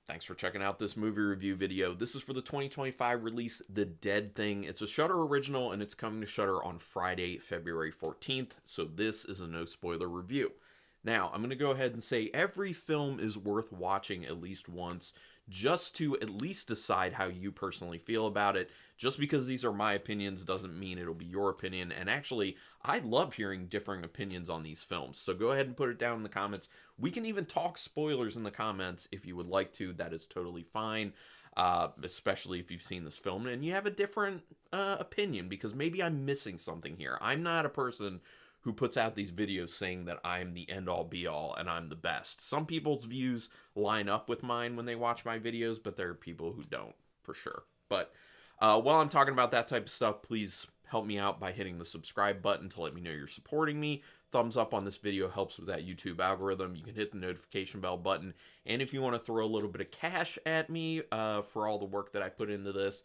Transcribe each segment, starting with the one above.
Thanks for checking out this movie review video. This is for the 2025 release, The Dead Thing. It's a Shudder original, and it's coming to Shudder on Friday, February 14th, so this is a no-spoiler review. Now, I'm going to go ahead and say every film is worth watching at least once, just to at least decide how you personally feel about it. Just because these are my opinions doesn't mean it'll be your opinion. And actually, I love hearing differing opinions on these films. So go ahead and put it down in the comments. We can even talk spoilers in the comments if you would like to. That is totally fine. Especially if you've seen this film and you have a different opinion, because maybe I'm missing something here. I'm not a person who puts out these videos saying that I'm the end-all be-all and I'm the best. Some people's views line up with mine when they watch my videos, but there are people who don't, for sure. But while I'm talking about that type of stuff, please help me out by hitting the subscribe button to let me know you're supporting me. Thumbs up on this video helps with that YouTube algorithm. You can hit the notification bell button. And if you want to throw a little bit of cash at me for all the work that I put into this,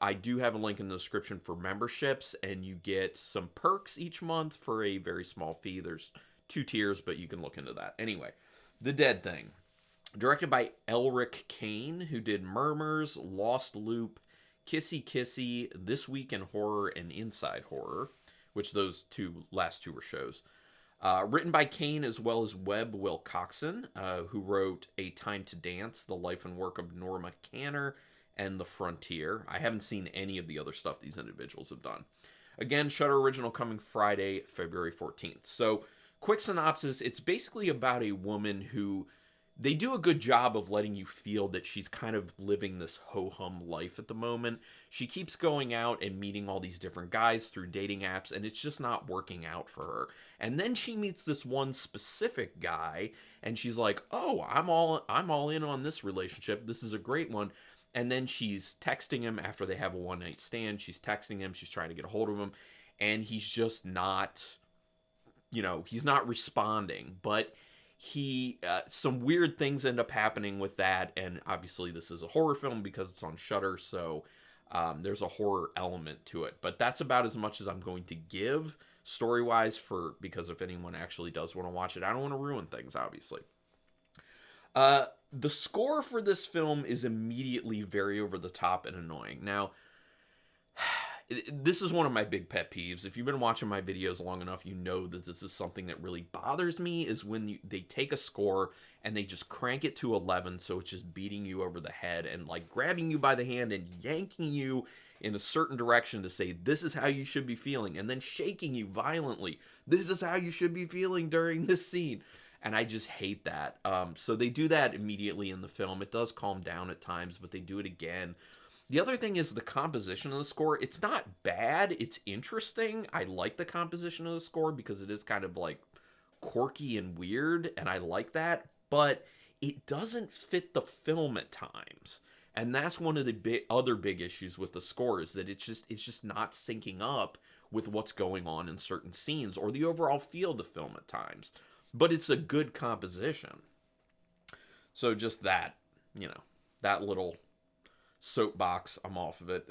I do have a link in the description for memberships, and you get some perks each month for a very small fee. There's 2 tiers, but you can look into that. Anyway, The Dead Thing. Directed by Elric Kane, who did Murmurs, Lost Loop, Kissy Kissy, This Week in Horror, and Inside Horror, which those last two were shows. Written by Kane as well as Webb Wilcoxen, who wrote A Time to Dance, The Life and Work of Norma Canner, and The Frontier. I haven't seen any of the other stuff these individuals have done. Again, Shudder original coming Friday, February 14th. So, quick synopsis, it's basically about a woman who, they do a good job of letting you feel that she's kind of living this ho-hum life at the moment. She keeps going out and meeting all these different guys through dating apps, and it's just not working out for her. And then she meets this one specific guy, and she's like, oh, I'm all in on this relationship. This is a great one. And then she's texting him after they have a one-night stand. She's texting him. She's trying to get a hold of him. And he's just not, he's not responding. But some weird things end up happening with that. And obviously this is a horror film because it's on Shudder. So there's a horror element to it. But that's about as much as I'm going to give story-wise because if anyone actually does want to watch it, I don't want to ruin things, obviously. The score for this film is immediately very over the top and annoying. Now, this is one of my big pet peeves. If you've been watching my videos long enough, you know that this is something that really bothers me, is when they take a score and they just crank it to 11, so it's just beating you over the head and like grabbing you by the hand and yanking you in a certain direction to say, this is how you should be feeling, and then shaking you violently. This is how you should be feeling during this scene. And I just hate that. So they do that immediately in the film. It does calm down at times, but they do it again. The other thing is the composition of the score. It's not bad. It's interesting. I like the composition of the score because it is kind of like quirky and weird, and I like that. But it doesn't fit the film at times. And that's one of the other big issues with the score, is that it's just not syncing up with what's going on in certain scenes or the overall feel of the film at times. But it's a good composition. So just that, that little soapbox, I'm off of it.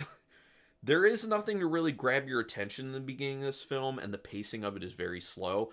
There is nothing to really grab your attention in the beginning of this film, and the pacing of it is very slow.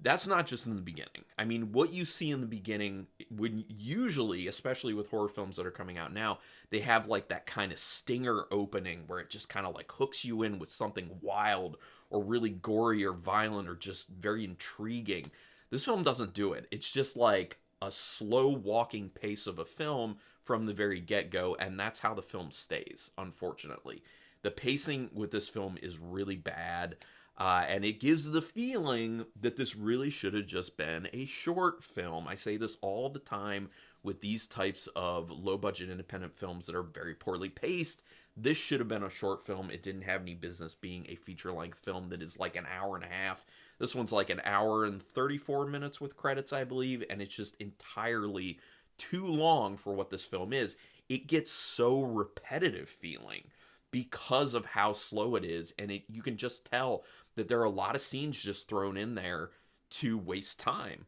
That's not just in the beginning. I mean, what you see in the beginning, when usually, especially with horror films that are coming out now, they have like that kind of stinger opening where it just kind of like hooks you in with something wild or really gory or violent or just very intriguing. This film doesn't do it. It's just like a slow walking pace of a film from the very get-go, and that's how the film stays, unfortunately. The pacing with this film is really bad, and it gives the feeling that this really should have just been a short film. I say this all the time with these types of low-budget independent films that are very poorly paced. This should have been a short film. It didn't have any business being a feature-length film that is like an hour and a half. This one's like an hour and 34 minutes with credits, I believe, and it's just entirely too long for what this film is. It gets so repetitive feeling because of how slow it is, and you can just tell that there are a lot of scenes just thrown in there to waste time.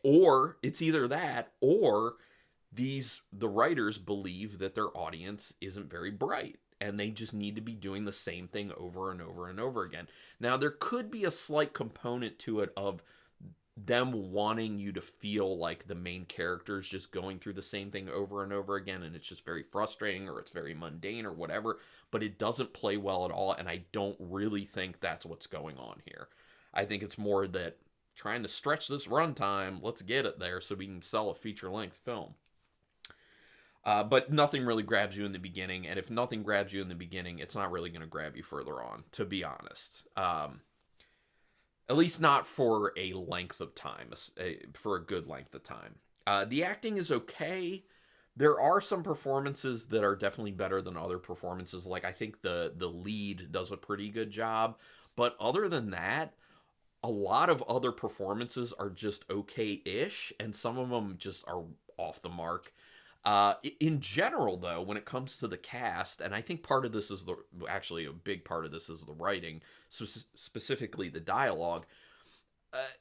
Or it's either that, or the writers believe that their audience isn't very bright, and they just need to be doing the same thing over and over and over again. Now, there could be a slight component to it of them wanting you to feel like the main character is just going through the same thing over and over again, and it's just very frustrating, or it's very mundane, or whatever, but it doesn't play well at all, and I don't really think that's what's going on here. I think it's more that trying to stretch this runtime, let's get it there so we can sell a feature-length film. But nothing really grabs you in the beginning, and if nothing grabs you in the beginning, it's not really going to grab you further on, to be honest. At least not for a length of time, for a good length of time. The acting is okay. There are some performances that are definitely better than other performances. Like, I think the lead does a pretty good job. But other than that, a lot of other performances are just okay-ish, and some of them just are off the mark. In general, though, when it comes to the cast, and I think part of this is actually a big part of this is the writing, specifically the dialogue,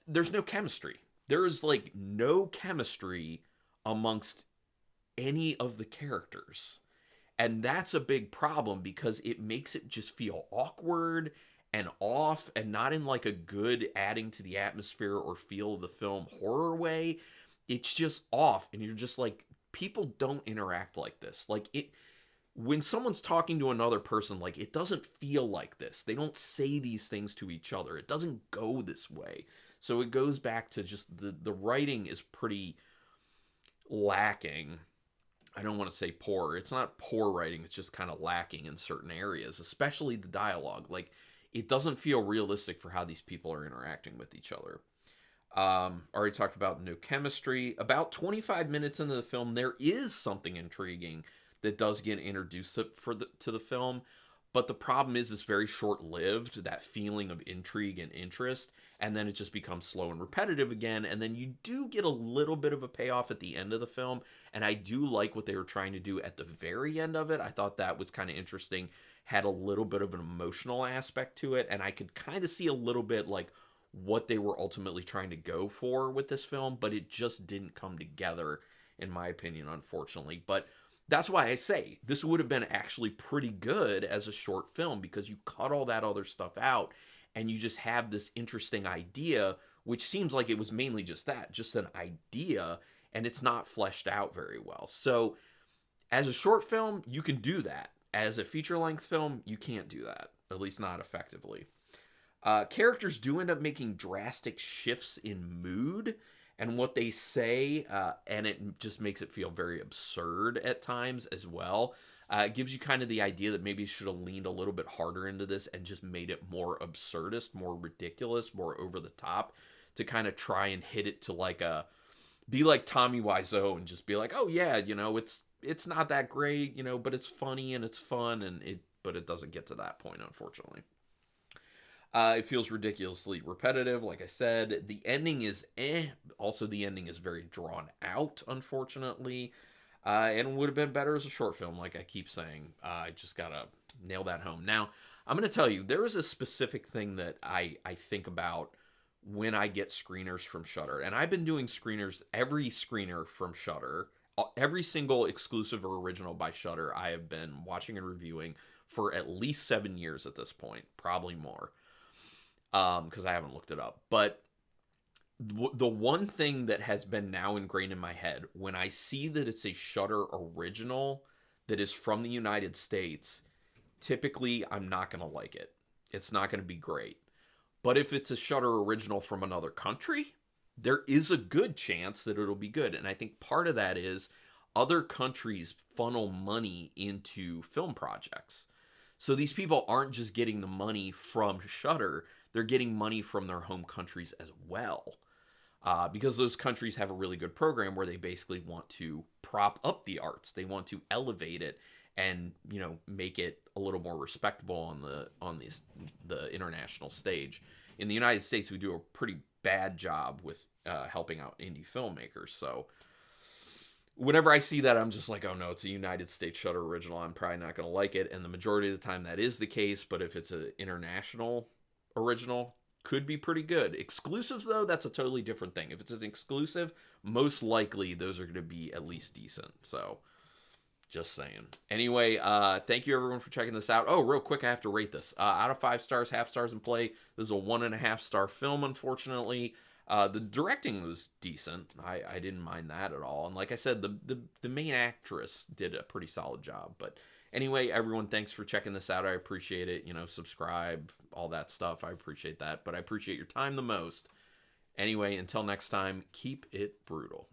there's no chemistry. There is, like, no chemistry amongst any of the characters. And that's a big problem because it makes it just feel awkward and off, and not in, like, a good adding to the atmosphere or feel of the film horror way. It's just off, and you're just like, people don't interact like this. Like, when someone's talking to another person, like, it doesn't feel like this. They don't say these things to each other. It doesn't go this way. So it goes back to just the writing is pretty lacking. I don't want to say poor. It's not poor writing. It's just kind of lacking in certain areas, especially the dialogue. Like, it doesn't feel realistic for how these people are interacting with each other. Already talked about no chemistry. About 25 minutes into the film, there is something intriguing that does get introduced to the film, but the problem is it's very short-lived, that feeling of intrigue and interest, and then it just becomes slow and repetitive again, and then you do get a little bit of a payoff at the end of the film, and I do like what they were trying to do at the very end of it. I thought that was kind of interesting, had a little bit of an emotional aspect to it, and I could kind of see a little bit, like, what they were ultimately trying to go for with this film, but it just didn't come together, in my opinion, unfortunately. But that's why I say this would have been actually pretty good as a short film, because you cut all that other stuff out and you just have this interesting idea, which seems like it was mainly just that, just an idea, and it's not fleshed out very well. So as a short film, you can do that. As a feature-length film, you can't do that, at least not effectively. Characters do end up making drastic shifts in mood and what they say, and it just makes it feel very absurd at times as well. It gives you kind of the idea that maybe you should have leaned a little bit harder into this and just made it more absurdist, more ridiculous, more over the top, to kind of try and hit it to be like Tommy Wiseau and just be like, oh yeah, it's not that great, but it's funny and it's fun, but it doesn't get to that point, unfortunately. It feels ridiculously repetitive, like I said. The ending is Also, the ending is very drawn out, unfortunately. And would have been better as a short film, like I keep saying. I just gotta nail that home. Now, I'm going to tell you, there is a specific thing that I think about when I get screeners from Shudder. And I've been doing every screener from Shudder, every single exclusive or original by Shudder, I have been watching and reviewing for at least 7 years at this point, probably more. Because I haven't looked it up. But the one thing that has been now ingrained in my head, when I see that it's a Shudder original that is from the United States, typically I'm not going to like it. It's not going to be great. But if it's a Shudder original from another country, there is a good chance that it'll be good. And I think part of that is other countries funnel money into film projects. So these people aren't just getting the money from Shudder, they're getting money from their home countries as well. Because those countries have a really good program where they basically want to prop up the arts. They want to elevate it and, make it a little more respectable on the international stage. In the United States, we do a pretty bad job with helping out indie filmmakers. So whenever I see that, I'm just like, oh no, it's a United States Shudder original. I'm probably not going to like it. And the majority of the time that is the case. But if it's an international original, could be pretty good. Exclusives, though, that's a totally different thing. If it's an exclusive, most likely those are going to be at least decent. So just saying. Anyway, thank you everyone for checking this out. Oh, real quick, I have to rate this. Out of 5 stars, half stars in play. This is a 1.5 star film, unfortunately. The directing was decent. I didn't mind that at all. And like I said, the main actress did a pretty solid job. But anyway, everyone, thanks for checking this out. I appreciate it. You know, subscribe, all that stuff. I appreciate that. But I appreciate your time the most. Anyway, until next time, keep it brutal.